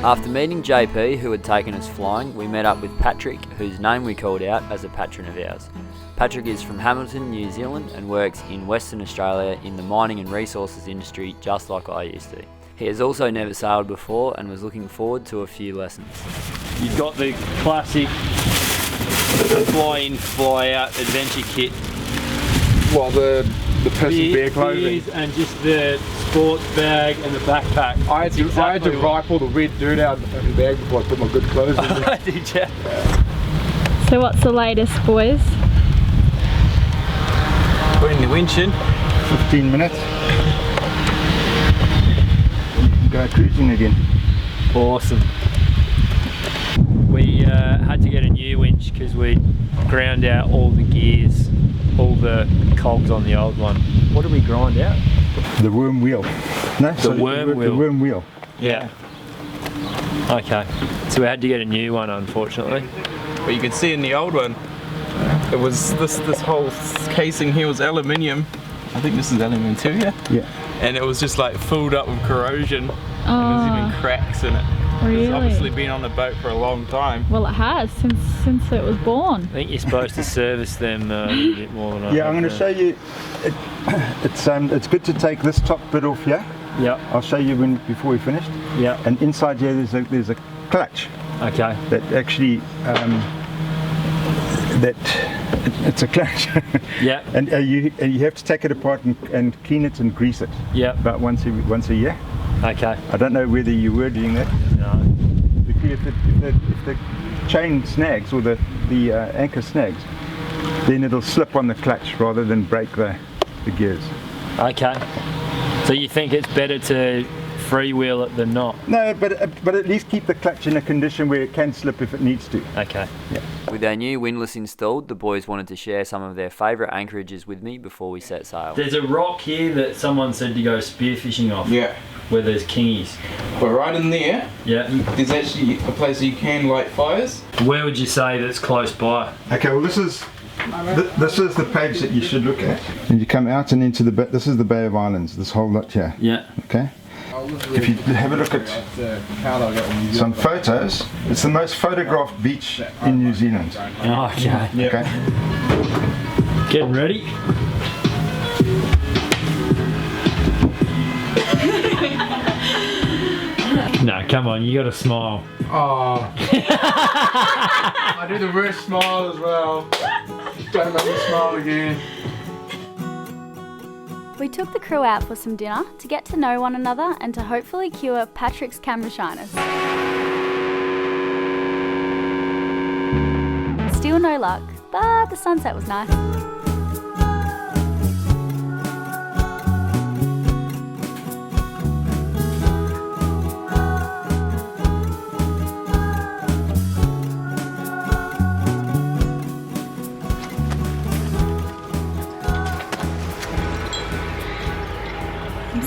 After meeting JP, who had taken us flying, we met up with Patrick, whose name we called out as a patron of ours. Patrick is from Hamilton, New Zealand, and works in Western Australia in the mining and resources industry, just like I used to. He has also never sailed before and was looking forward to a few lessons. You've got the classic fly-in, fly-out adventure kit. Well, the person's bare clothing. Beers and just the sports bag and the backpack. I had to wipe all the red dirt out of the bag before I put my good clothes in there. Did you? Yeah. So what's the latest, boys? Putting the winch in. 15 minutes. Go cruising again. Awesome. We had to get a new winch because we ground out all the gears, all the cogs on the old one. What did we grind out? The worm wheel. No, the worm wheel. The worm wheel. Yeah. Okay. So we had to get a new one, unfortunately. But you can see in the old one, it was this whole casing here was aluminium. I think this is aluminium too, yeah? Yeah. And it was just like filled up with corrosion. And there's even cracks in it. Really? It's obviously been on the boat for a long time. Well, it has since it was born. I think you're supposed to service them a little bit more than Yeah, I'm going to show you. It's good to take this top bit off here. Yeah. I'll show you before we finished. Yeah. And inside here there's a clutch. Okay. That actually it's a clutch. Yeah. And you have to take it apart and clean it and grease it. Yeah. About once a year. Okay. I don't know whether you were doing that. No. Because if the chain snags or the anchor snags, then it'll slip on the clutch rather than break the gears. Okay. So you think it's better to freewheel it than not? No, but at least keep the clutch in a condition where it can slip if it needs to. Okay. Yeah. With our new windlass installed, the boys wanted to share some of their favourite anchorages with me before we set sail. There's a rock here that someone said to go spearfishing off. Yeah. Where there's kingies. But right in there, Yeah. there's actually a place where you can light fires. Where would you say that's close by? Okay, well this is the page that you should look at. And you come out and into this is the Bay of Islands, this whole lot here. Yeah. Okay. If you have a look at some photos, it's the most photographed beach in New Zealand. Oh, okay. Okay. Getting ready? No, come on, you gotta smile. Oh. I do the worst smile as well. Don't make me smile again. We took the crew out for some dinner to get to know one another and to hopefully cure Patrick's camera shyness. Still no luck, but the sunset was nice.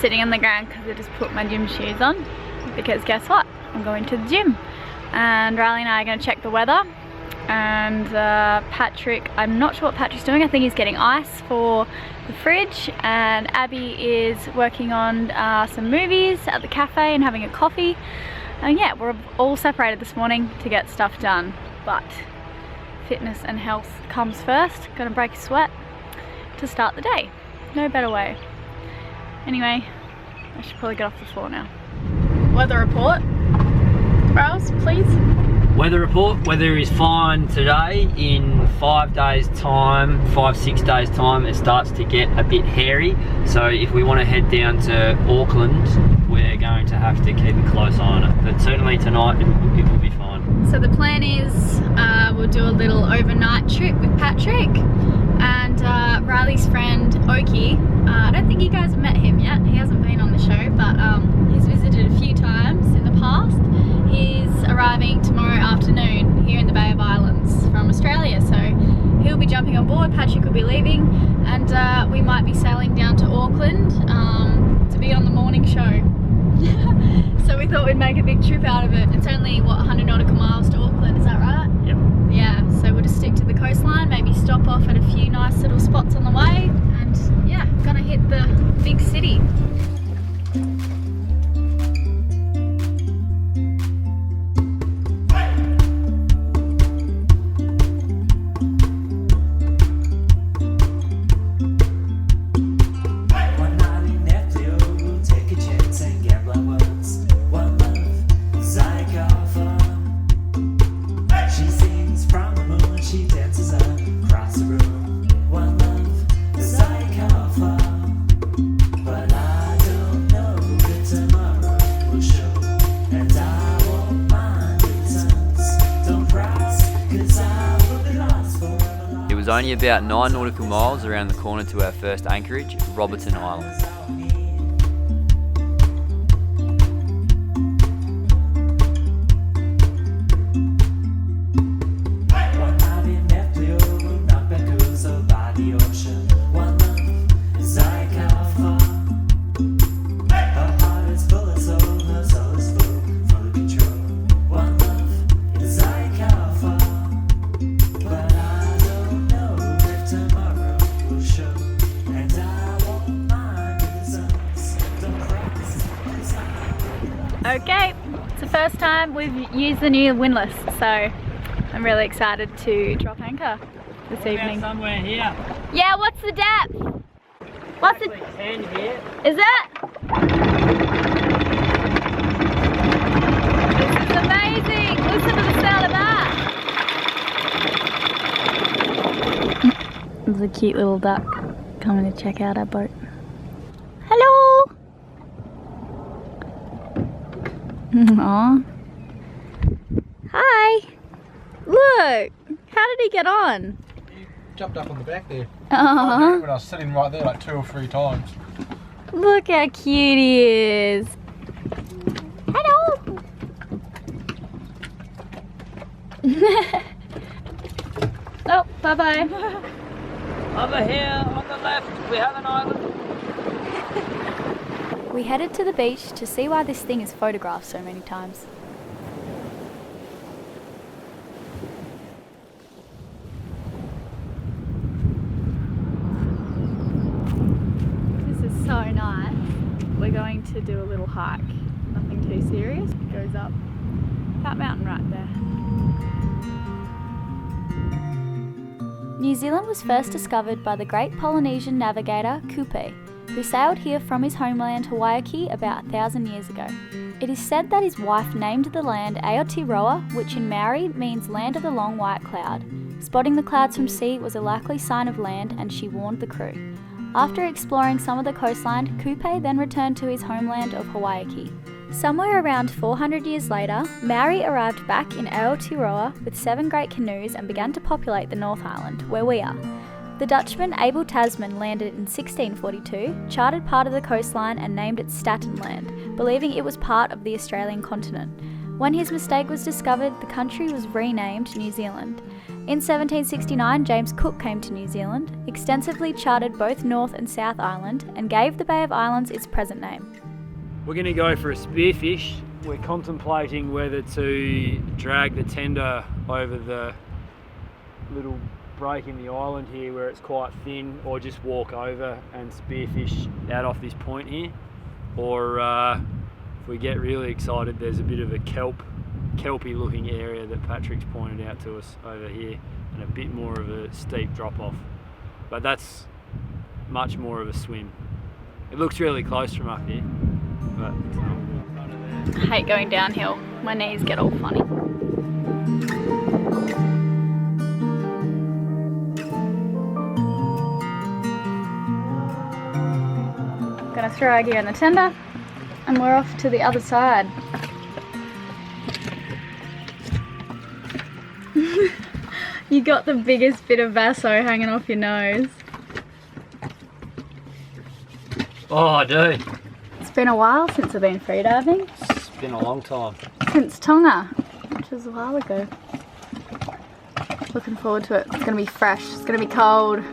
Sitting on the ground because I just put my gym shoes on, because guess what, I'm going to the gym and Riley and I are going to check the weather. And Patrick, I'm not sure what Patrick's doing. I think he's getting ice for the fridge, and Abby is working on some movies at the cafe and having a coffee. And yeah, we're all separated this morning to get stuff done, but fitness and health comes first. Gonna break a sweat to start the day, no better way. Anyway, I should probably get off the floor now. Weather report. Browse, please. Weather report. Weather is fine today. In 5 days time, 5-6 days time, it starts to get a bit hairy. So if we want to head down to Auckland, we're going to have to keep a close eye on it. But certainly tonight, it will be fine. So the plan is we'll do a little overnight trip with Patrick and Riley's friend Oki. I don't think you guys have met him yet. He hasn't been on the show, but he's visited a few times in the past. He's arriving tomorrow afternoon here in the Bay of Islands from Australia, so he'll be jumping on board. Patrick will be leaving, and we might be sailing down to Auckland to be on the morning show. So we thought we'd make a big trip out of it. It's only, what, 100 nautical miles to Auckland, is that right? Yep. Yeah, so we'll just stick to the coastline, maybe stop off at a few nice little spots on the way, and yeah, gonna hit the big city. only about 9 nautical miles around the corner to our first anchorage, Robertson Island. Okay, it's the first time we've used the new windlass, so I'm really excited to drop anchor this evening. Somewhere here. Yeah, what's the depth? What's the 10 here. Is it? This is amazing! Listen to the sound of that! There's a cute little duck coming to check out our boat. Hello! Aww. Hi! Look! How did he get on? He jumped up on the back there. Aww. When I was sitting right there like 2 or 3 times. Look how cute he is. Hello! Oh, bye-bye. Over here on the left, we have an island. We headed to the beach to see why this thing is photographed so many times. This is so nice. We're going to do a little hike. Nothing too serious. It goes up that mountain right there. New Zealand was first discovered by the great Polynesian navigator Kupe, who sailed here from his homeland Hawaii about 1,000 years ago. It is said that his wife named the land Aotearoa, which in Maori means land of the long white cloud. Spotting the clouds from sea was a likely sign of land, and she warned the crew. After exploring some of the coastline, Kupe then returned to his homeland of Hawaii. Somewhere around 400 years later, Maori arrived back in Aotearoa with 7 great canoes and began to populate the North Island, where we are. The Dutchman Abel Tasman landed in 1642, charted part of the coastline and named it Staten Land, believing it was part of the Australian continent. When his mistake was discovered, the country was renamed New Zealand. In 1769, James Cook came to New Zealand, extensively charted both North and South Island, and gave the Bay of Islands its present name. We're going to go for a spearfish. We're contemplating whether to drag the tender over the little break in the island here where it's quite thin, or just walk over and spearfish out off this point here, or if we get really excited, there's a bit of a kelpy looking area that Patrick's pointed out to us over here, and a bit more of a steep drop off, but that's much more of a swim. It looks really close from up here, but it's not. I hate going downhill. My knees get all funny. Gonna throw our gear in the tender and we're off to the other side. You got the biggest bit of basso hanging off your nose. Oh, I do. It's been a while since I've been freediving. It's been a long time. Since Tonga, which was a while ago. Looking forward to it. It's gonna be fresh, it's gonna be cold.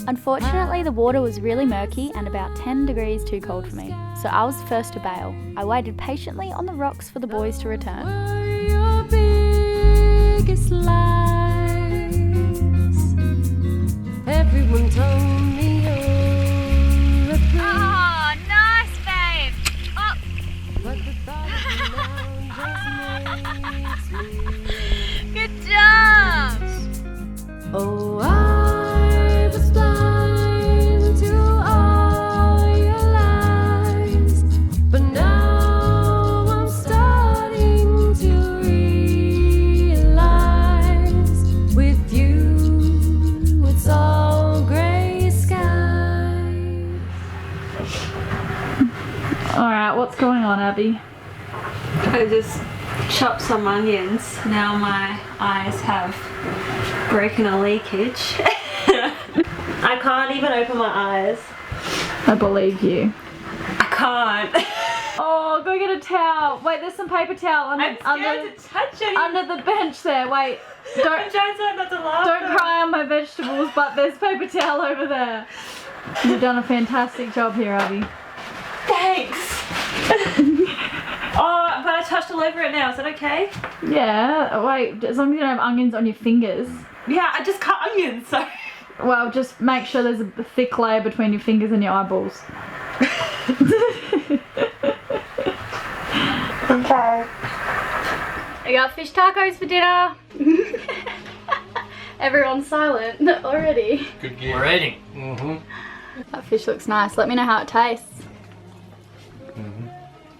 Unfortunately, the water was really murky and about 10 degrees too cold for me, so I was the first to bail. I waited patiently on the rocks for the boys to return. Your biggest lies. Everyone told me you're a Alright, what's going on, Abby? I just chopped some onions. Now my eyes have broken a leakage. I can't even open my eyes. I believe you. I can't. Oh, go get a towel. Wait, there's some paper towel I'm scared to touch it. under the bench there. Wait, I'm trying so not to laugh. don't cry on my vegetables, but there's paper towel over there. You've done a fantastic job here, Abby. Thanks. Oh, but I touched all over it now. Is that okay? Yeah, wait, as long as you don't have onions on your fingers. Yeah, I just cut onions, so. Well, just make sure there's a thick layer between your fingers and your eyeballs. Okay. I got fish tacos for dinner. Everyone's silent already. Good gear. We're eating. That fish looks nice. Let me know how it tastes.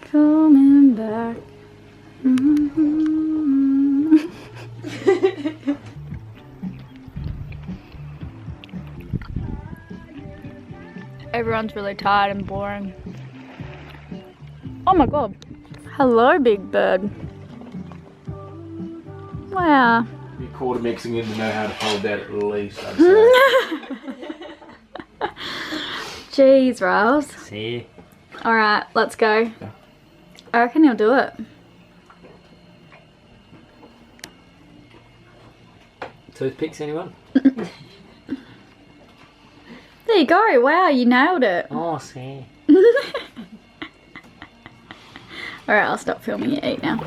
Coming back. Everyone's really tired and boring. Oh my god. Hello, big bird. Wow. You called a Mexican to know how to hold that at least, I'd say. Jeez, Riles. See? Alright, let's go. I reckon he'll do it. Toothpicks, anyone? There you go. Wow, you nailed it. Oh, see. Alright, I'll stop filming you eat now.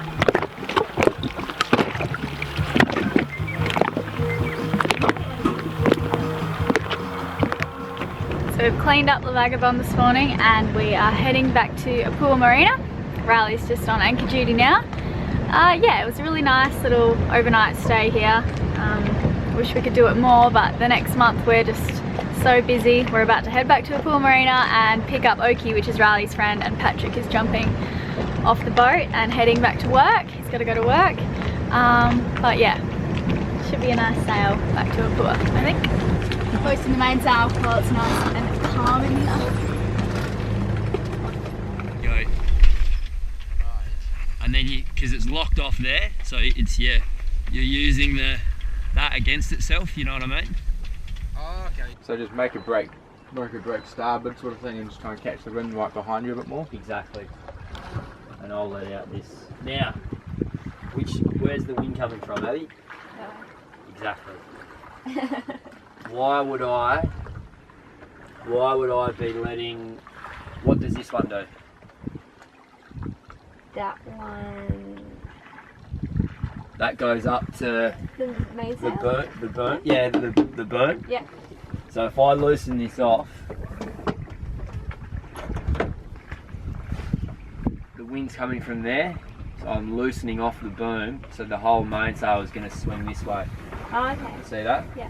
So we've cleaned up the vagabond this morning and we are heading back to Apua Marina. Riley's just on anchor duty now. Yeah, it was a really nice little overnight stay here. Wish we could do it more, but the next month we're just so busy. We're about to head back to Apua Marina and pick up Oki, which is Riley's friend, and Patrick is jumping off the boat and heading back to work. He's got to go to work. But yeah, should be a nice sail back to Apua, I think. Hoisting the mainsail while it's nice and calm in here. Go. And then because it's locked off there, so it's, yeah, you're using that against itself, you know what I mean? Oh, okay. So just make a break starboard sort of thing and just try and catch the wind right behind you a bit more? Exactly. And I'll let out this. Now, where's the wind coming from, Abby? Exactly. Why would I be letting, what does this one do? That one. That goes up to The mainsail? the burn, yeah, the burn. Yeah. So if I loosen this off, the wind's coming from there, so I'm loosening off the boom, so the whole mainsail is going to swing this way. Oh, okay. See that? Yeah.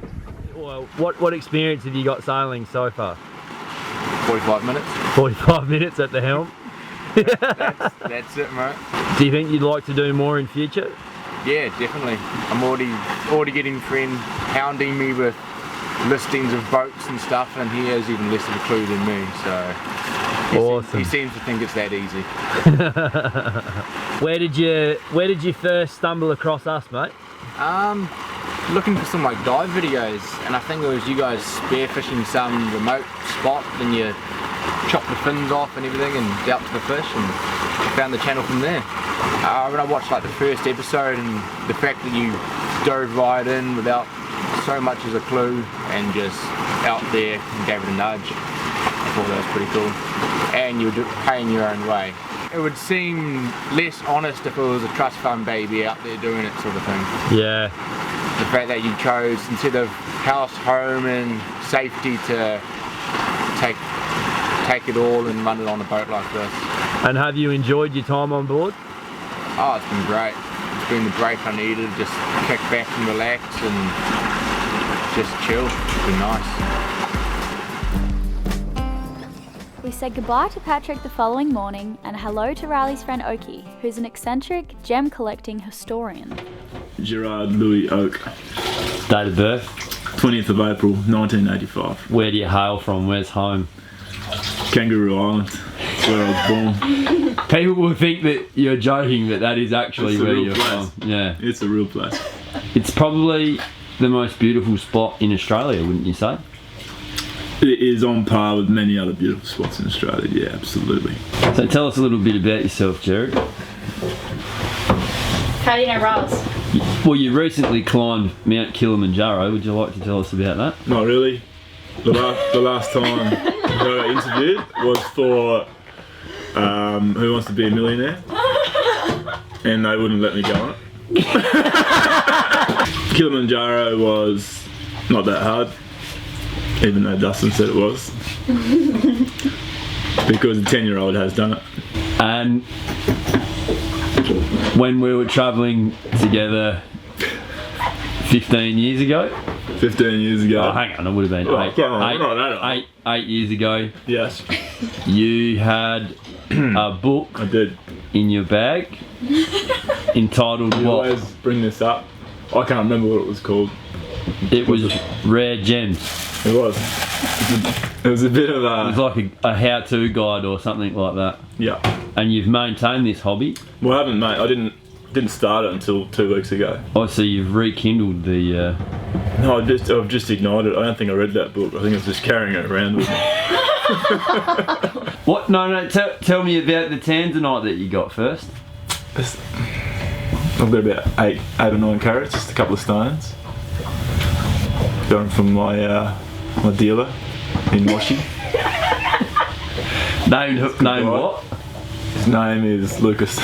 Well, what experience have you got sailing so far? 45 minutes. 45 minutes at the helm. That's it, mate. Do you think you'd like to do more in future? Yeah, definitely. I'm already getting friend hounding me with listings of boats and stuff, and he has even less of a clue than me, so Awesome. He seems to think it's that easy. Where did you first stumble across us, mate? Looking for some like dive videos, and I think it was you guys spearfishing some remote spot, and you chopped the fins off and everything and dealt to the fish, and I found the channel from there. When I watched like the first episode, and the fact that you dove right in without so much as a clue and just out there and gave it a nudge, I thought that was pretty cool. And you were paying your own way. It would seem less honest if it was a trust fund baby out there doing it, sort of thing. Yeah. The fact that you chose, instead of house, home and safety, to take it all and run it on a boat like this. And have you enjoyed your time on board? Oh, it's been great. It's been the break I needed, just kick back and relax and just chill. It's been nice. We said goodbye to Patrick the following morning and hello to Riley's friend Oki, who's an eccentric, gem collecting historian. Gerard Louis Oak. Date of birth? 20th of April 1985. Where do you hail from? Where's home? Kangaroo Island. where I was born. People will think that you're joking, but that is actually It's a where real you're place. from. Yeah. It's a real place. It's probably the most beautiful spot in Australia, wouldn't you say? It is on par with many other beautiful spots in Australia. Yeah, absolutely. So tell us a little bit about yourself, Jared. How do you know Ross? Well, you recently climbed Mount Kilimanjaro. Would you like to tell us about that? Not really. The last time I got interviewed was for Who Wants to Be a Millionaire, and they wouldn't let me go on it. Kilimanjaro was not that hard, even though Dustin said it was, because a 10-year-old has done it. And when we were travelling together 15 years ago. 15 years ago. Oh, hang on, it would have been eight years ago. Yes. You had a book I did. in your bag entitled You what? always bring this up. I can't remember what it was called. It was Rare Gems. It was. It was a bit of It a... was like a how-to guide or something like that. Yeah. And you've maintained this hobby. Well, I haven't, mate. I didn't start it until 2 weeks ago. I see you've rekindled the... No, I've just ignored it. I don't think I read that book. I think I was just carrying it around with me. What? No, tell me about the tanzanite that you got first. I've got about eight or 9 carats, just a couple of stones. Got them from my dealer in Washi. Name what? His name is Lucas.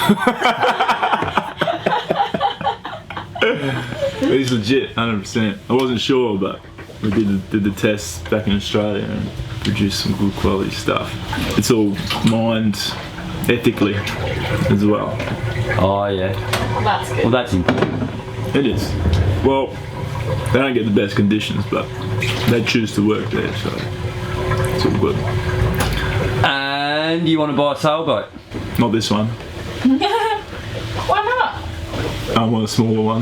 He's legit, 100%. I wasn't sure, but we did the tests back in Australia and produced some good quality stuff. It's all mined ethically as well. Oh yeah. That's good. Well, that's important. It is. Well, they don't get the best conditions, but they choose to work there, so it's all good. And you want to buy a sailboat? Not this one. Why not? I want a smaller one.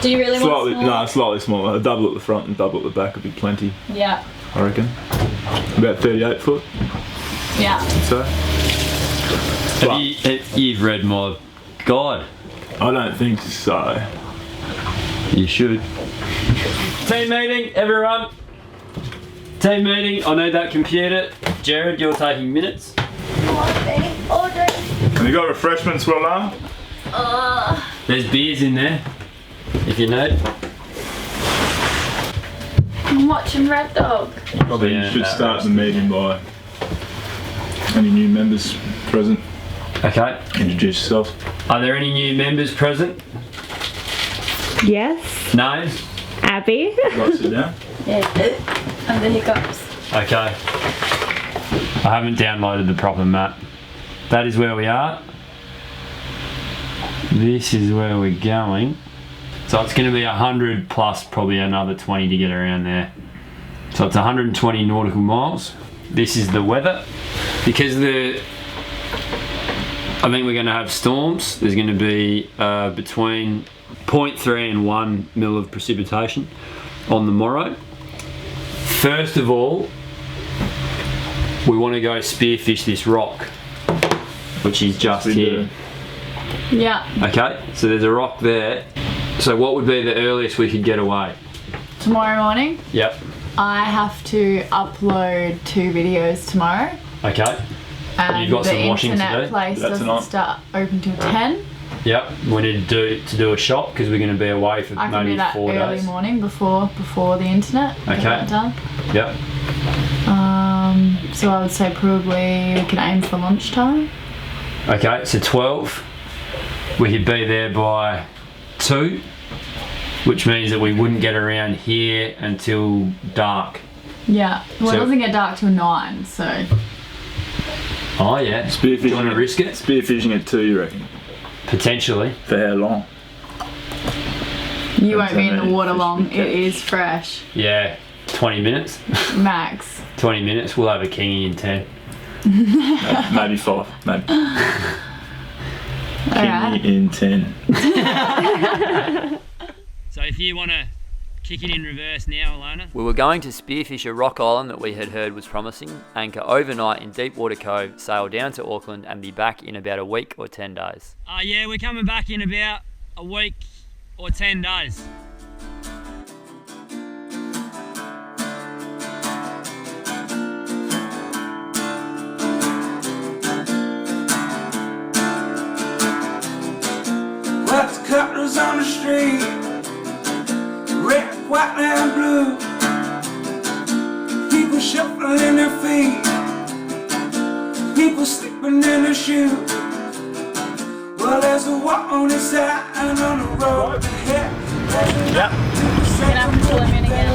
Do you really want No, slightly smaller. A double at the front and double at the back would be plenty, Yeah. I reckon. About 38 foot, Yeah. so. You've read my guide. I don't think so. You should. Team meeting, everyone. Team meeting. I need that computer. Jared, you're taking minutes. Have you got refreshments, Willa? There's beers in there, if you need. I'm watching Red Dog. Probably you should start the meeting by any new members present. Okay. Introduce yourself. Are there any new members present? Yes. No? Abby. Right, sit down. Yeah. And the hiccups. Okay. I haven't downloaded the proper map. That is where we are. This is where we're going. So it's going to be 100 plus probably another 20 to get around there. So it's 120 nautical miles. This is the weather. Because I think we're going to have storms. There's going to be between 0.3 and 1 mil of precipitation on the morrow. First of all, we want to go spearfish this rock, which is just here. Yeah. Okay, so there's a rock there. So what would be the earliest we could get away? Tomorrow morning, Yep. I have to upload 2 videos tomorrow. Okay. And You've got the some washing to internet do? place That's doesn't tonight. start open till 10. Yep. We need to do a shot because we're going to be away for I can maybe do that 4 early days. morning before the internet. Get Okay. that done. Yep. So I would say probably we can aim for lunchtime. Okay, so 12. We could be there by 2, which means that we wouldn't get around here until dark. Yeah. Well, So- it doesn't get dark till 9, so. Oh yeah. Do you want to risk it? Spearfishing at 2, you reckon? Potentially. For how long? You won't be in the many water fish long. we It catch. is fresh. Yeah. 20 minutes. Max. 20 minutes. We'll have a kingy in 10. Maybe 5. Maybe. Alright. Kingy in 10. So if you want to kicking in reverse now, Elayna. We were going to spearfish a rock island that we had heard was promising, anchor overnight in Deepwater Cove, sail down to Auckland and be back in about a week or 10 days. Yeah, we're coming back in about a week or 10 days. Lots of cutlers on the street, red, white and blue. People shuffling their feet, people sleeping in their shoes. Well, there's a walk on the side and on the road ahead. Yep. You're gonna have to pull him in again.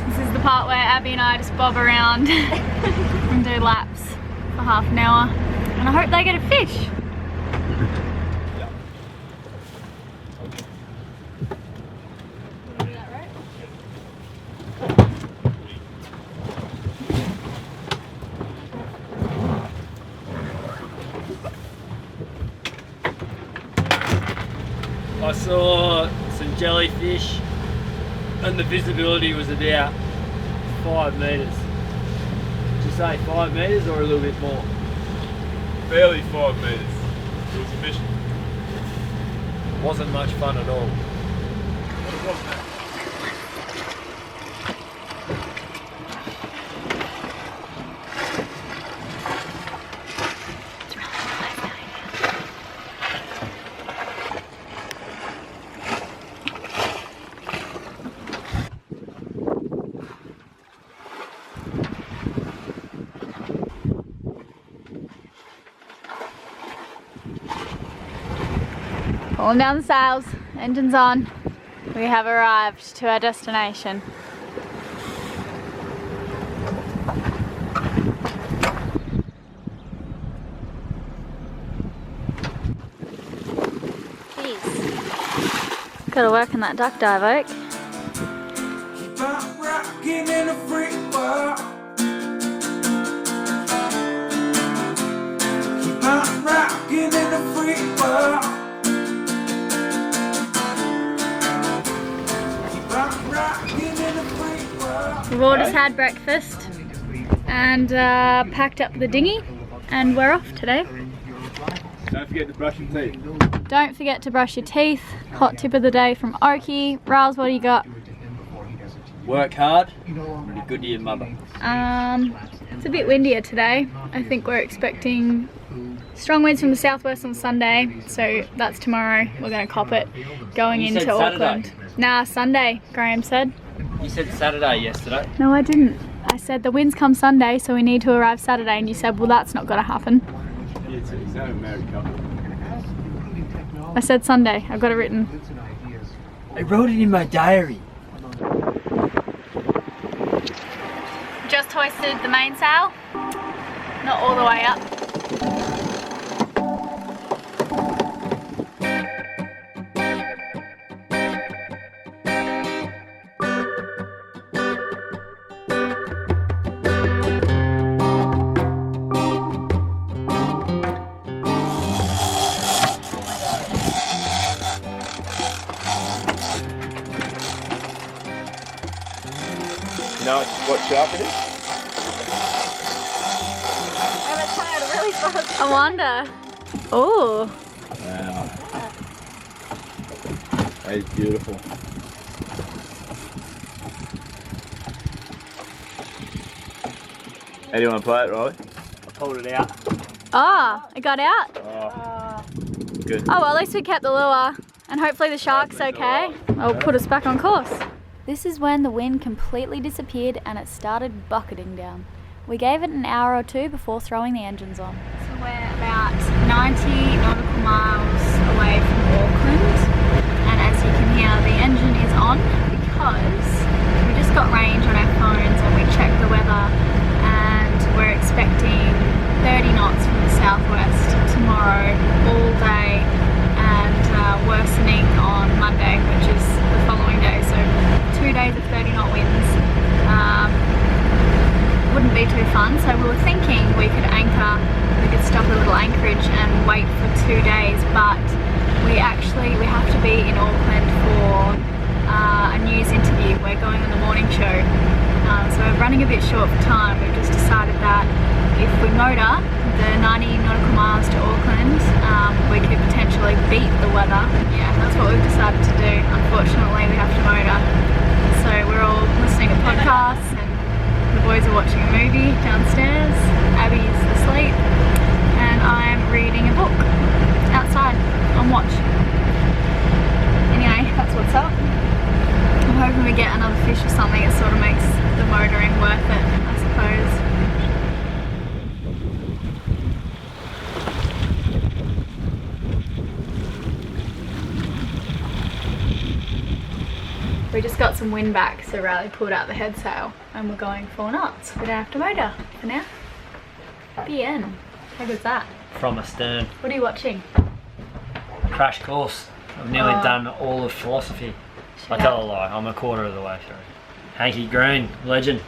This is the part where Abby and I just bob around and do laps for half an hour, and I hope they get a fish. I saw some jellyfish and the visibility was about 5 metres. Did you say 5 metres or a little bit more? Barely 5 metres. It was a mission. Wasn't much fun at all. What was that? Pulling down the sails, engines on. We have arrived to our destination. Jeez. Gotta work on that duck dive, Oak. Keep on rocking in the free world. Keep on rocking in the free world. We've all just had breakfast and packed up the dinghy, and we're off today. Don't forget to brush your teeth. Don't forget to brush your teeth. Hot tip of the day from Okie. Riles, what do you got? Work hard, be good to your mother. It's a bit windier today. I think we're expecting strong winds from the southwest on Sunday, so that's tomorrow. We're going to cop it going You said into Auckland. Saturday. Nah, Sunday, Graham said. You said Saturday yesterday. No, I didn't. I said the winds come Sunday, so we need to arrive Saturday, and you said, well, that's not going to happen. Yeah, it's a married couple. I said Sunday. I've got it written. I wrote it in my diary. Just hoisted the mainsail. Not all the way up. You know what shark it is? I wonder. Oh. Wow. That is beautiful. How do you want to play it, Rory? I pulled it out. Oh, it got out. Oh, good. Oh, well, at least we kept the lure. And hopefully the shark's okay. It'll put us back on course. This is when the wind completely disappeared and it started bucketing down. We gave it an hour or two before throwing the engines on. So we're about 90 nautical miles away from Auckland, and as you can hear, the engine is on because we just got range on our phones and we checked the weather, and we're expecting 30 knots from the southwest tomorrow all day, and worsening on Monday, which is the following day. So 2 days of 30 knot winds. Wouldn't be too fun, so we were thinking we could stop at a little anchorage and wait for 2 days, but we have to be in Auckland for a news interview. We're going on the morning show, so we're running a bit short for time. We've just decided that if we motor the 90 nautical miles to Auckland, we could potentially beat the weather. Yeah, that's what we've decided to do. Unfortunately, we have to motor. So we're all listening to podcasts and the boys are watching a movie downstairs. Abby's asleep and I'm reading a book outside on watch. Anyway, that's what's up. I'm hoping we get another fish or something. It sort of makes the motoring worth it, I suppose. We just got some wind back, so Riley pulled out the head sail and we're going full knots. We don't have to motor for now. The end. How good's that? From astern. What are you watching? Crash course. I've nearly done all of philosophy. I tell a lie, I'm a quarter of the way through. Hanky Green, legend.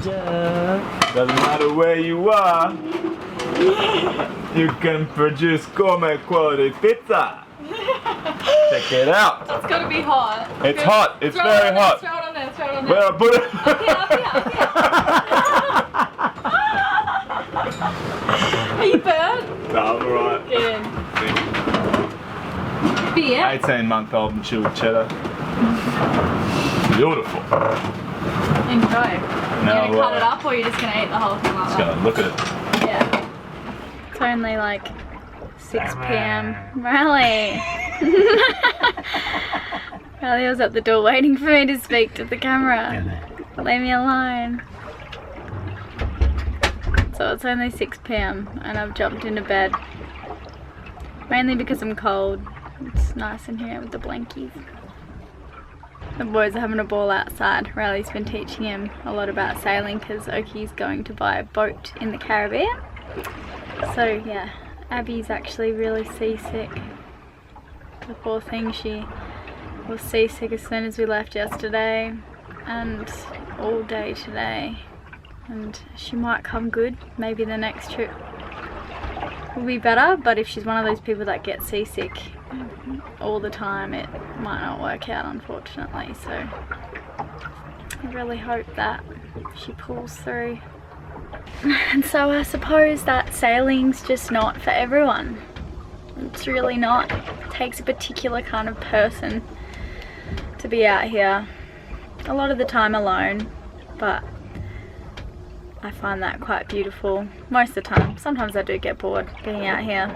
Doesn't matter where you are, you can produce gourmet quality pizza. Check it out. It's gotta be hot. It's hot. It's very hot. Throw it on there. Throw it on there. Well, put it. Are you burnt? No, I'm alright. Good. Beer. 18-month-old and chilled cheddar. Beautiful. Enjoy. You gonna cut it up or are you just gonna eat the whole thing like Just that? gonna look at it. Yeah. It's only like 6 p.m. Riley. Riley was at the door waiting for me to speak to the camera. Leave me alone. So it's only 6 p.m. and I've jumped into bed. Mainly because I'm cold. It's nice in here with the blankies. The boys are having a ball outside. Riley's been teaching him a lot about sailing because Oki's going to buy a boat in the Caribbean. So yeah, Abby's actually really seasick. The poor thing, she was seasick as soon as we left yesterday and all day today. And she might come good. Maybe the next trip will be better, but if she's one of those people that gets seasick all the time, it might not work out, unfortunately. So I really hope that she pulls through. And so I suppose that sailing's just not for everyone. It's really not. It takes a particular kind of person to be out here, a lot of the time alone, but I find that quite beautiful most of the time. Sometimes I do get bored being out here.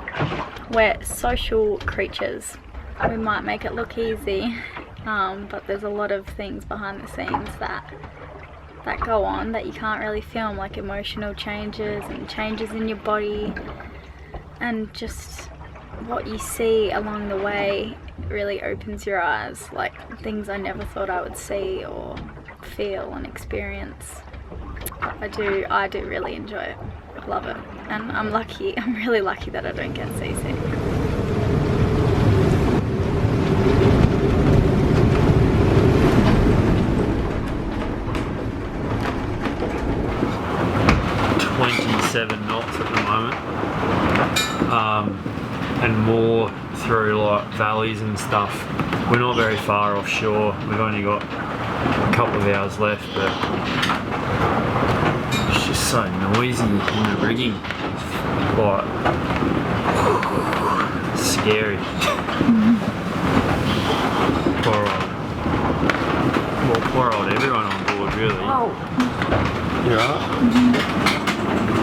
We're social creatures. We might make it look easy, but there's a lot of things behind the scenes that go on that you can't really film, like emotional changes and changes in your body, and just what you see along the way really opens your eyes, like things I never thought I would see or feel and experience. I do really enjoy it. Love it. And I'm really lucky that I don't get seasick. Knots at the moment, and more through like valleys and stuff. We're not very far offshore. We've only got a couple of hours left, but it's just so noisy in the rigging. Like, scary. Poor old everyone on board, really. Oh. You alright?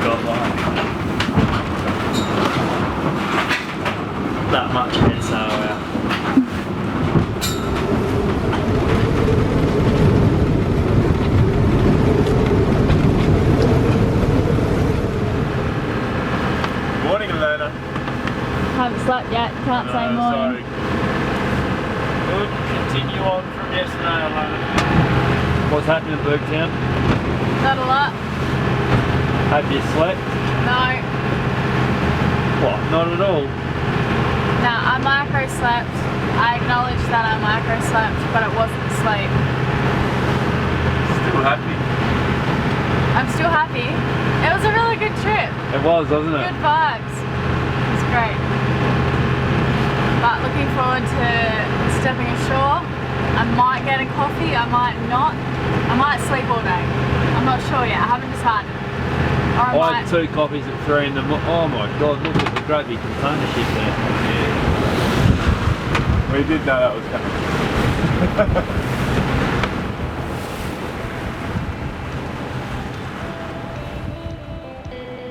Got like that much head sail out. Morning, Elayna. Haven't slept yet, can't say morning. Sorry. Good, continue on from yesterday, Elayna. What's happening in Bergtown? Not a lot. Have you slept? No. What? Not at all? No, I micro slept. I acknowledge that I micro slept, but it wasn't sleep. Still happy? I'm still happy. It was a really good trip. It was, wasn't it? Good vibes. It was great. But looking forward to stepping ashore. I might get a coffee, I might not. I might sleep all day. I'm not sure yet, I haven't decided. Or I had 2 coffees at 3 in the morning. Oh my god, look at the great big container ship there. Yeah. We did know that was coming.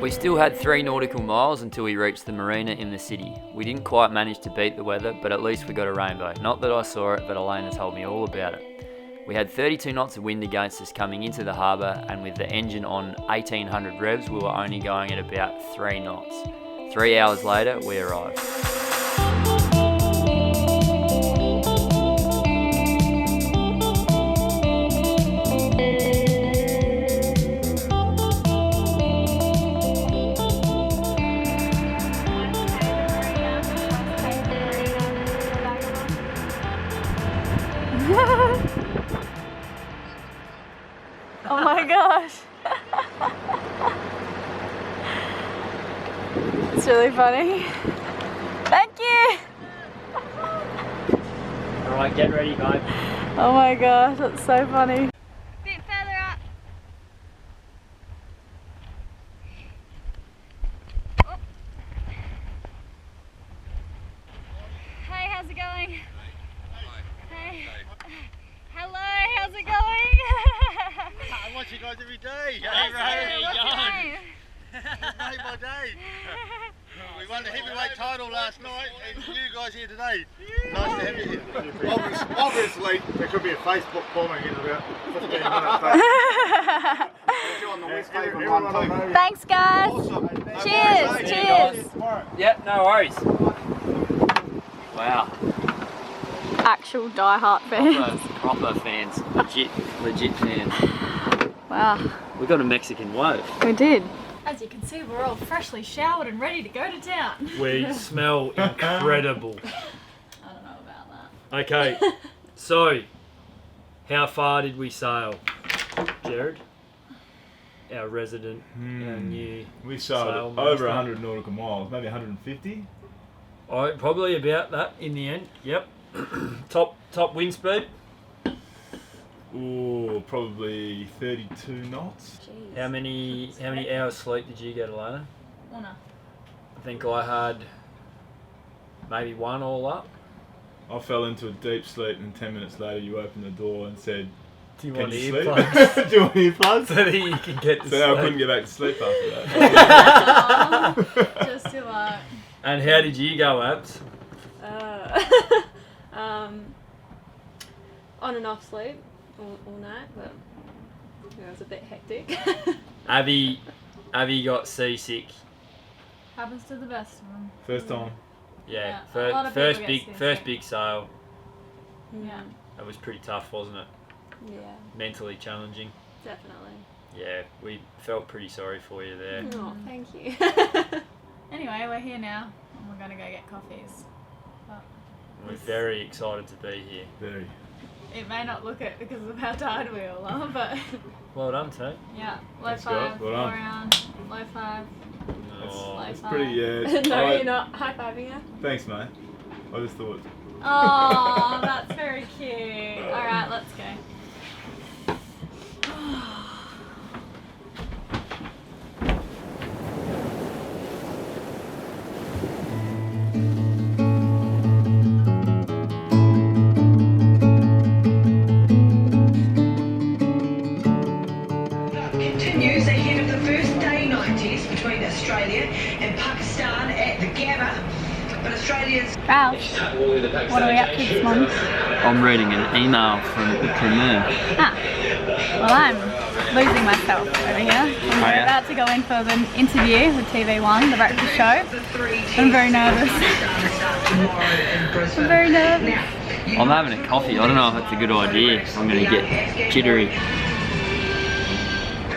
We still had 3 nautical miles until we reached the marina in the city. We didn't quite manage to beat the weather, but at least we got a rainbow. Not that I saw it, but Elayna told me all about it. We had 32 knots of wind against us coming into the harbour, and with the engine on 1800 revs, we were only going at about 3 knots. 3 hours later, we arrived. Oh my gosh. It's really funny. Thank you. Alright, get ready, babe. Oh my gosh, that's so funny. Bit further up. Oh. Hey, how's it going? Hey. Hello, how's it going? I watch you guys every day. Hey, Ray, what's your name? It's made my day. We won the heavyweight title last night, and you guys here today. Nice to have you here. Obviously, there could be a Facebook bombing in about 15 minutes. Thanks, guys. Awesome. Cheers. Cheers. Yep, no worries. Wow. Actual die-hard fans. Proper fans. Legit fans. Wow. We got a Mexican wife. We did. As you can see, we're all freshly showered and ready to go to town. We smell incredible. I don't know about that. Okay, so how far did we sail, Jared? Our resident, our new. We sailed over 100 nautical miles, maybe 150. Probably about that in the end. Yep. top wind speed. Ooh, probably 32 knots. Jeez. How many hours sleep did you get, Elayna? One. I think I had maybe 1 all up. I fell into a deep sleep, and 10 minutes later you opened the door and said, Do you "Can want you sleep?" earplugs? Do you want earplugs? So that you can get to So sleep. I couldn't get back to sleep after that. Just too late. And how did you go, Abs? On and off sleep all night, but it was a bit hectic. Abby got seasick. Happens to the best of them. First time. Yeah, Yeah, a lot of people get seasick. first big sail. Yeah. That was pretty tough, wasn't it? Yeah, Mentally challenging. definitely. Yeah, we felt pretty sorry for you there. Oh, thank you. Anyway, we're here now, and we're gonna go get coffees. But We're very excited to be here. Very. it may not look it because of how tired we all are, but Well done, Tate. yeah, low Thanks, 5, guys. Well done. 4 round, low 5, Oh, low It's 5. pretty, No, Alright, you're not high-fiving her. Thanks, mate. I just thought. Oh, that's very cute. Alright, let's go. Continues ahead of the first day night test between Australia and Pakistan at the Gabba. But Australians. Ralph, what are we up to this morning? I'm reading an email from Premier. Well, I'm losing myself over here. We're about to go in for the interview with TV1, the breakfast show. I'm very nervous. I'm very nervous. I'm having a coffee. I don't know if that's a good idea. I'm going to get jittery.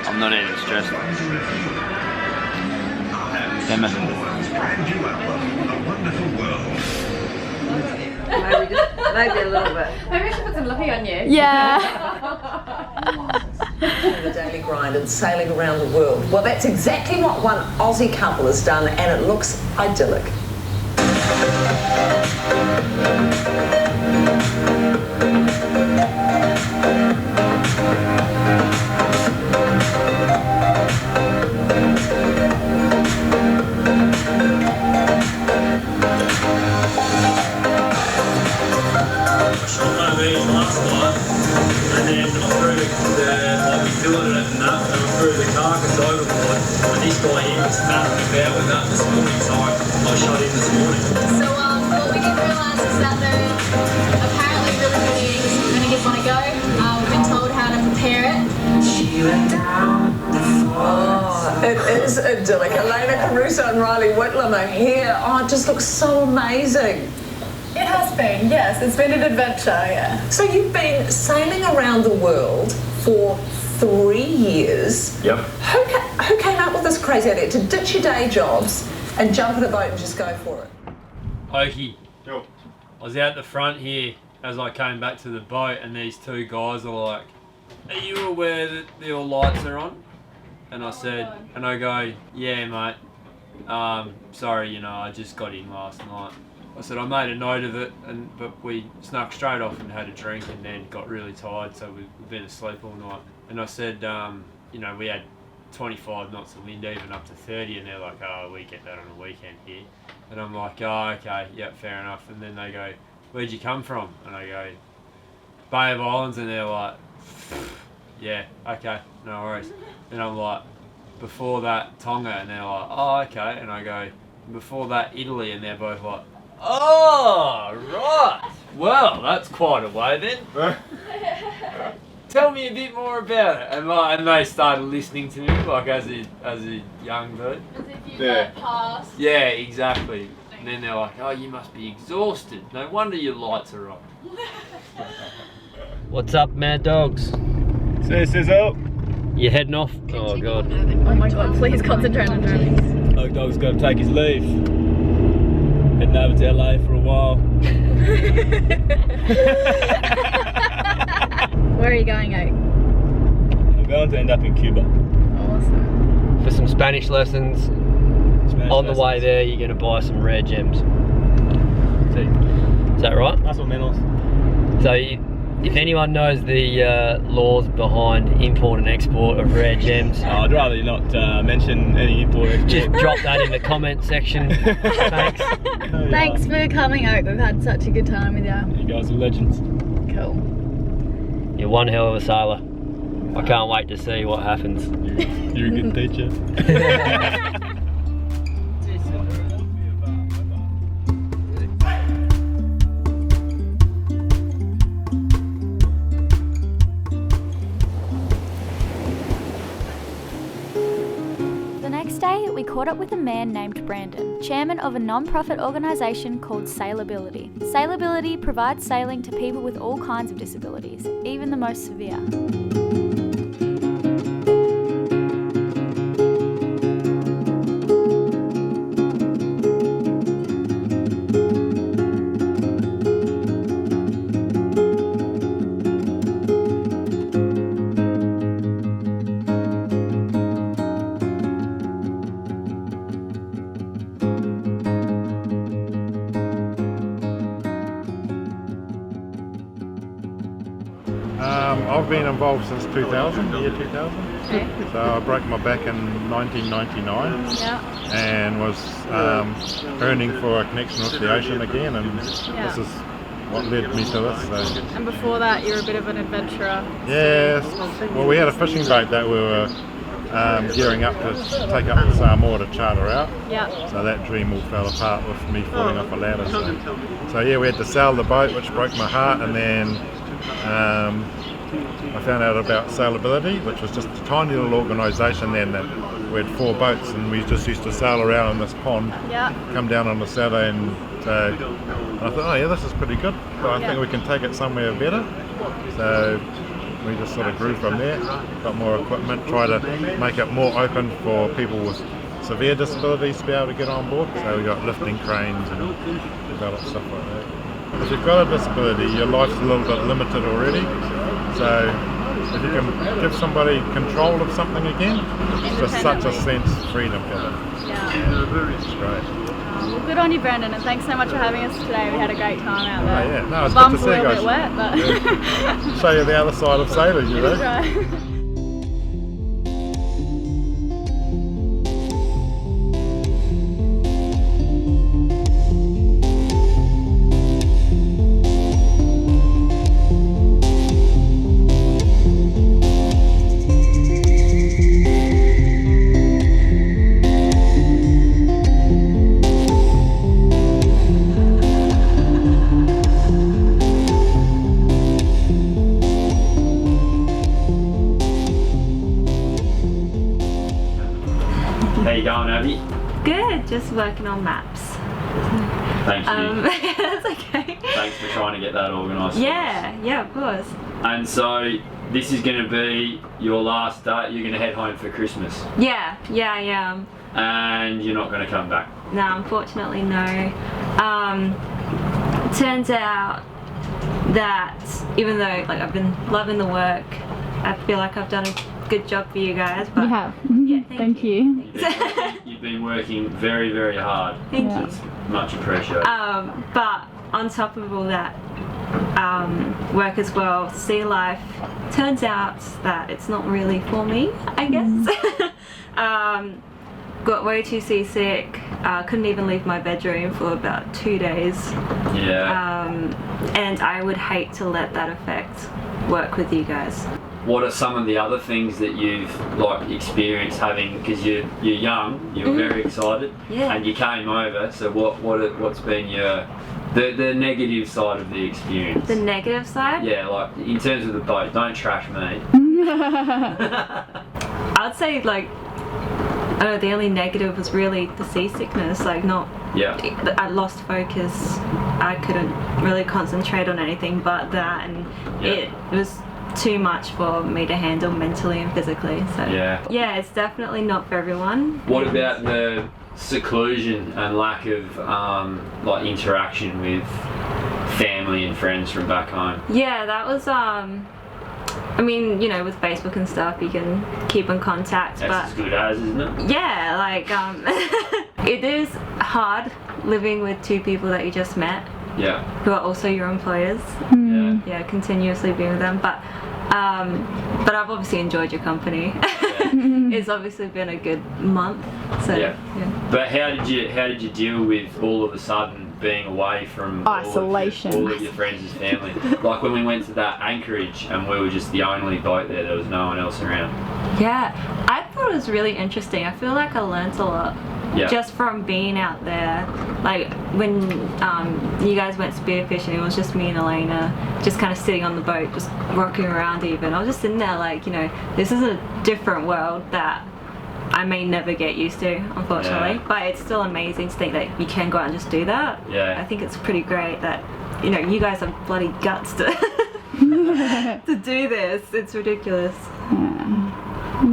I'm not even stressed. Damn it. Maybe a little bit. Maybe I should put some lippy on you. Yeah. The daily grind and sailing around the world. Well, that's exactly what one Aussie couple has done, and it looks idyllic. Last night, and then I threw the doing it and that, and I threw the carcass overboard, and this guy here was faffing about with that this morning, so I shot him this morning. So what we didn't realise is that they're apparently really good eggs. We're going to give one a go. We've been told how to prepare it. Oh, it is idyllic. Elayna Caruso and Riley Whitlam are here. Oh, it just looks so amazing. It has been, yes. It's been an adventure, yeah. So you've been sailing around the world for 3 years. Yep. Who came up with this crazy idea to ditch your day jobs and jump in a boat and just go for it? Okie. I was out the front here as I came back to the boat, and these two guys are like, "Are you aware that your lights are on?" And I said, and I go, "Yeah, mate. Sorry, you know, I just got in last night." I said, I made a note of it, but we snuck straight off and had a drink, and then got really tired, so we've been asleep all night. And I said, you know, we had 25 knots of wind, even up to 30, and they're like, "Oh, we get that on a weekend here." And I'm like, "Oh, okay, yep, fair enough." And then they go, "Where'd you come from?" And I go, "Bay of Islands," and they're like, "Yeah, okay, no worries." And I'm like, "Before that, Tonga," and they're like, "Oh, okay." And I go, "Before that, Italy," and they're both like, "Oh, right. Well, that's quite a way then. Tell me a bit more about it." And they started listening to me, like as a young bird. As if you've got past. Yeah, exactly. And then they're like, "Oh, you must be exhausted. No wonder your lights are on." What's up, mad dogs? Says up. You heading off? Oh god. Oh my god, please concentrate on driving. Oak Dog's got to take his leave. Heading over to LA for a while. Where are you going, Oak? I'm going to end up in Cuba. Awesome. For some Spanish lessons. On the way there, you're going to buy some rare gems. Is that right? That's what menos. So, if anyone knows the laws behind import and export of rare gems, I'd rather you not mention any import export. Just drop that in the comment section. Thanks. Thanks for coming, Oak. We've had such a good time with you. You guys are legends. Cool. You're one hell of a sailor. I can't wait to see what happens. You're a good teacher. We caught up with a man named Brandon, chairman of a non-profit organisation called Sailability. Sailability provides sailing to people with all kinds of disabilities, even the most severe. I've been involved since 2000, the year 2000. Okay. So I broke my back in 1999 and was earning for a connection with the ocean again, and this is what led me to this. So. And before that, you were a bit of an adventurer. Yes. Well, we had a fishing boat that we were gearing up to take up to Samoa to charter out. Yeah. So that dream all fell apart with me falling off a ladder. So yeah, we had to sell the boat, which broke my heart, and then I found out about Sailability, which was just a tiny little organisation then that we had 4 boats, and we just used to sail around in this pond, come down on a Saturday, and I thought, oh yeah, this is pretty good, but I think we can take it somewhere better. So we just sort of grew from there, got more equipment, try to make it more open for people with severe disabilities to be able to get on board. So we got lifting cranes and developed stuff like that. If you've got a disability, your life's a little bit limited already. So if you can give somebody control of something again, it's just such a sense of freedom for them. Yeah. It's great. Well, good on you, Brendan, and thanks so much for having us today. We had a great time out there. Oh, yeah. No, it's Bum's good to see a you little guys. bit wet, but... Yeah. Show you the other side of sailing, you know. That's right. Good, just working on maps. Thank you. That's okay. Thanks for trying to get that organised. Yeah, of course. And so this is going to be your last day. You're going to head home for Christmas. Yeah, I am. And you're not going to come back. No, unfortunately, no. Turns out that even though like I've been loving the work, I feel like I've done a good job for you guys. But you have. Yeah, thank you. You've been working very, very hard. Thank you. It's much appreciated. But on top of all that, work as well, sea life, turns out that it's not really for me, I guess. Got way too seasick, couldn't even leave my bedroom for about 2 days. Yeah. And I would hate to let that affect work with you guys. What are some of the other things that you've like experienced having, because you're young, you're very excited, and you came over, so what's been the negative side of the experience? The negative side? Yeah, like in terms of the boat, don't trash me. I'd say like, I don't know, the only negative was really the seasickness, like I lost focus, I couldn't really concentrate on anything but that, and it was too much for me to handle mentally and physically, so yeah, it's definitely not for everyone. What about the seclusion and lack of like interaction with family and friends from back home? Yeah, that was I mean, you know, with Facebook and stuff you can keep in contact. That's but as good as, isn't it? Yeah, like it is hard living with two people that you just met, who are also your employers. Yeah, continuously being with them, but I've obviously enjoyed your company. It's obviously been a good month. So But how did you deal with all of a sudden being away from isolation, all of your friends and family? Like when we went to that anchorage and we were just the only boat there was no one else around. Yeah, I thought it was really interesting. I feel like I learnt a lot. Just from being out there. Like when you guys went spearfishing, it was just me and Elayna just kind of sitting on the boat, just rocking around even. I was just sitting there like, you know, this is a different world that I may never get used to, unfortunately. But it's still amazing to think that you can go out and just do that. I think it's pretty great that, you know, you guys have bloody guts to to do this. It's ridiculous.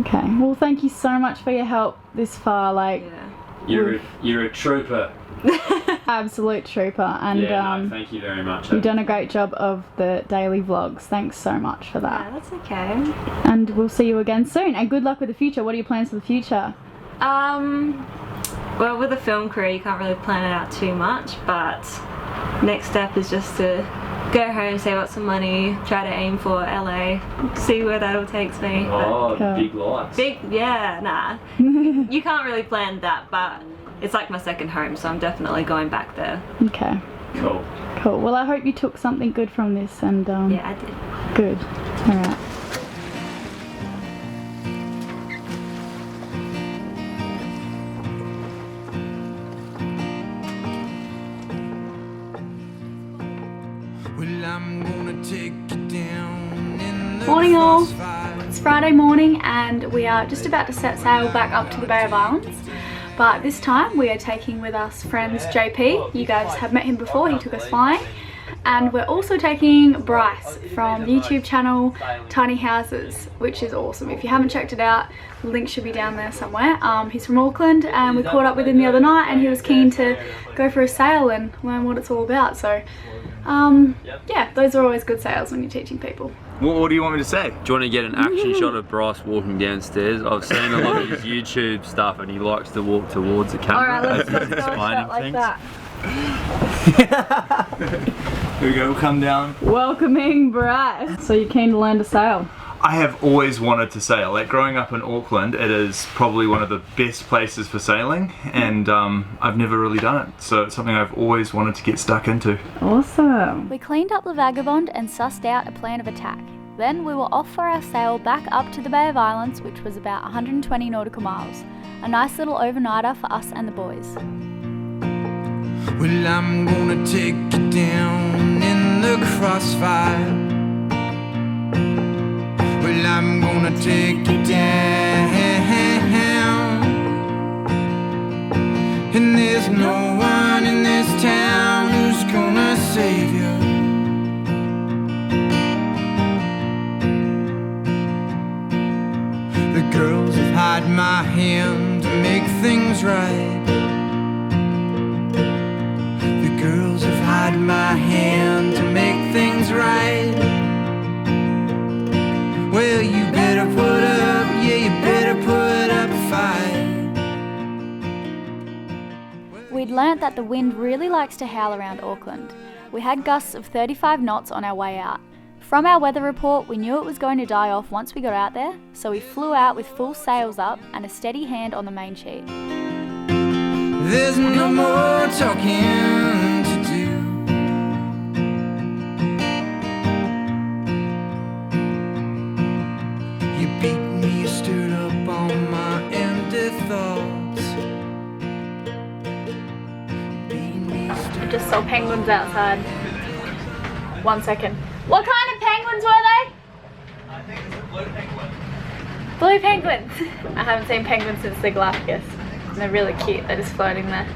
Okay, well thank you so much for your help this far. Like you're a trooper. Absolute trooper, and no, thank you very much. You've done a great job of the daily vlogs. Thanks so much for that. Yeah, that's okay. And we'll see you again soon, and good luck with the future. What are your plans for the future? Well, with a film career you can't really plan it out too much, but next step is just to go home, save up some money, try to aim for LA, see where that all takes me. Oh, big lights. You can't really plan that, but it's like my second home, so I'm definitely going back there. Okay. Cool. Well, I hope you took something good from this, and yeah, I did. Good. All right. Morning all, it's Friday morning and we are just about to set sail back up to the Bay of Islands, but this time we are taking with us friends JP. You guys have met him before, he took us flying, and we're also taking Bryce from the YouTube channel Tiny Houses, which is awesome. If you haven't checked it out, the link should be down there somewhere. He's from Auckland and we caught up with him the other night and he was keen to go for a sail and learn what it's all about, so Yeah, those are always good sales when you're teaching people. What do you want me to say? Do you want to get an action shot of Bryce walking downstairs? I've seen a lot of his YouTube stuff and he likes to walk towards the camera. Alright, let's go a shot like that. Here we go, we'll come down. Welcoming Bryce. So you're keen to learn to sail? I have always wanted to sail. Like growing up in Auckland, it is probably one of the best places for sailing, and I've never really done it. So it's something I've always wanted to get stuck into. Awesome. We cleaned up the Vagabond and sussed out a plan of attack. Then we were off for our sail back up to the Bay of Islands, which was about 120 nautical miles. A nice little overnighter for us and the boys. Well, I'm gonna take you down in the crossfire. Well, I'm gonna take you down, and there's no one in this town who's gonna save you. The girls have had my hand to make things right. The girls have had my hand to make things right. Well, you better put up, yeah, you better put up a fight. We'd learnt that the wind really likes to howl around Auckland. We had gusts of 35 knots on our way out. From our weather report, we knew it was going to die off once we got out there, so we flew out with full sails up and a steady hand on the main sheet. There's no more talking to do. You beat me, you stirred up all my empty thoughts. I just saw penguins outside. 1 second. What kind of penguins were they? I think it's a blue penguin. Blue penguins. I haven't seen penguins since the Galapagos. And they're really cute. They're just floating there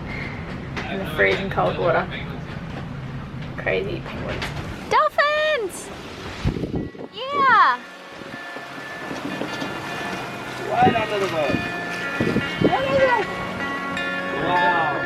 in the freezing cold water. Crazy penguins. Dolphins! Yeah! Right under the boat. Wow.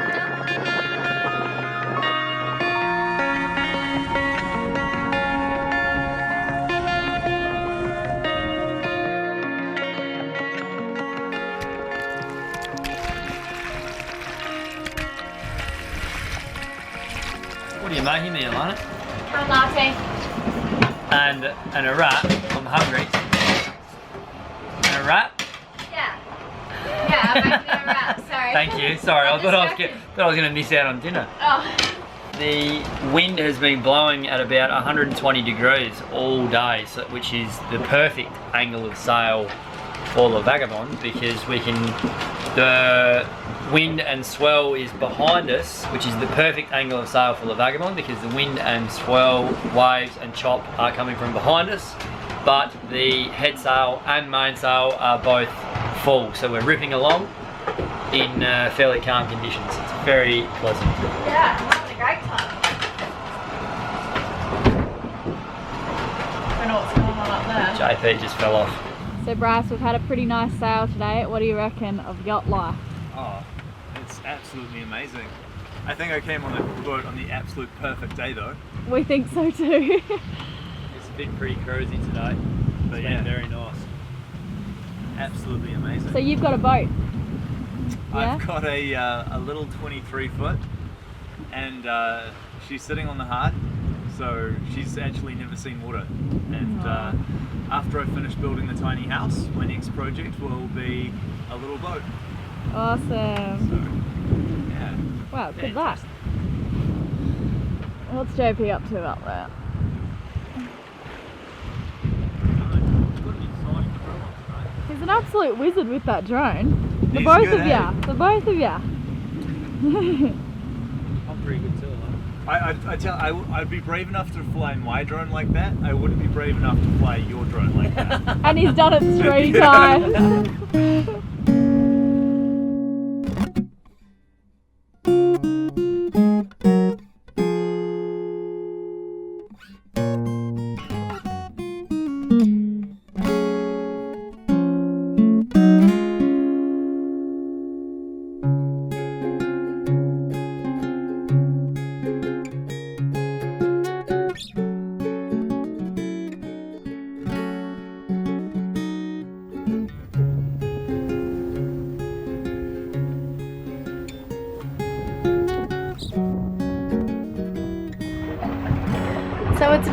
What are you making there, Elayna? Latte. And a wrap. I'm hungry. And a wrap. Yeah. Yeah, I'm making a wrap, sorry. Thank you. Sorry, I thought I was going to miss out on dinner. Oh. The wind has been blowing at about 120 degrees all day, so, which is the perfect angle of sail for the Vagabond, because we can, the wind and swell is behind us, which is the perfect angle of sail for the Vagabond, because the wind and swell, waves and chop are coming from behind us, but the head sail and main sail are both full, so we're ripping along in fairly calm conditions. It's very pleasant. Yeah, I'm having a great time. I don't know what's going on up there. JP just fell off. So Bryce, we've had a pretty nice sail today. What do you reckon of yacht life? Oh, it's absolutely amazing. I think I came on the boat on the absolute perfect day though. We think so too. It's been pretty cruisy today, but It's yeah, been very nice. Absolutely amazing. So you've got a boat? Yeah? I've got a little 23 foot and she's sitting on the hard, so she's actually never seen water. And after I finish building the tiny house, my next project will be a little boat. Awesome. So, yeah. Wow, good luck. What's JP up to up there? He's an absolute wizard with that drone. The He's both good, of ya. eh? The both of ya. I'm pretty good too. I'd be brave enough to fly my drone like that. I wouldn't be brave enough to fly your drone like that. And he's done it 3 times.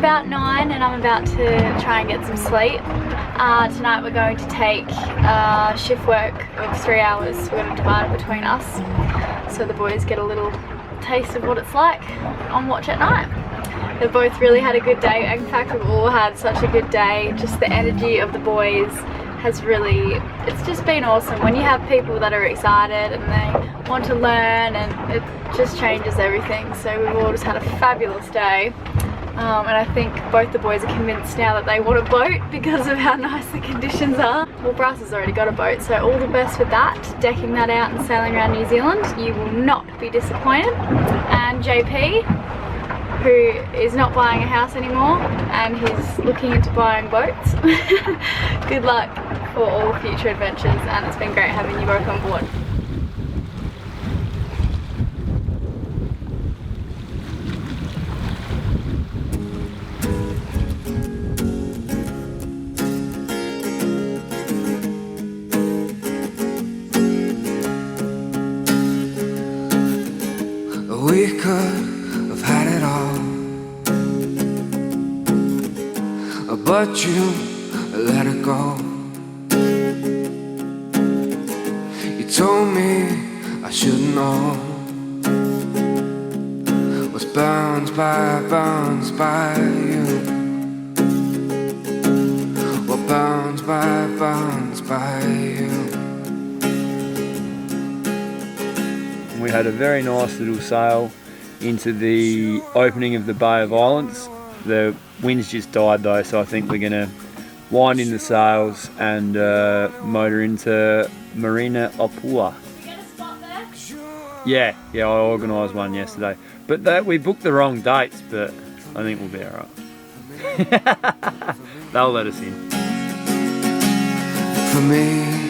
about 9 and I'm about to try and get some sleep. Tonight we're going to take shift work of 3 hours. We're going to divide it between us so the boys get a little taste of what it's like on watch at night. They've both really had a good day. In fact, we've all had such a good day. Just the energy of the boys has really, it's just been awesome. When you have people that are excited and they want to learn, and it just changes everything. So we've all just had a fabulous day. And I think both the boys are convinced now that they want a boat because of how nice the conditions are. Well, Brass has already got a boat, so all the best with that. Decking that out and sailing around New Zealand. You will not be disappointed. And JP, who is not buying a house anymore and he's looking into buying boats. Good luck for all future adventures, and it's been great having you both on board. We could have had it all, but you let it go. You told me I should know was bound by you. Well, bound by you. We had a very nice little sail into the opening of the Bay of Islands. The wind's just died though, so I think we're going to wind in the sails and motor into Marina Opua. Did you get a spot there? Yeah, I organised one yesterday. But we booked the wrong dates, but I think we'll be alright. They'll let us in. For me,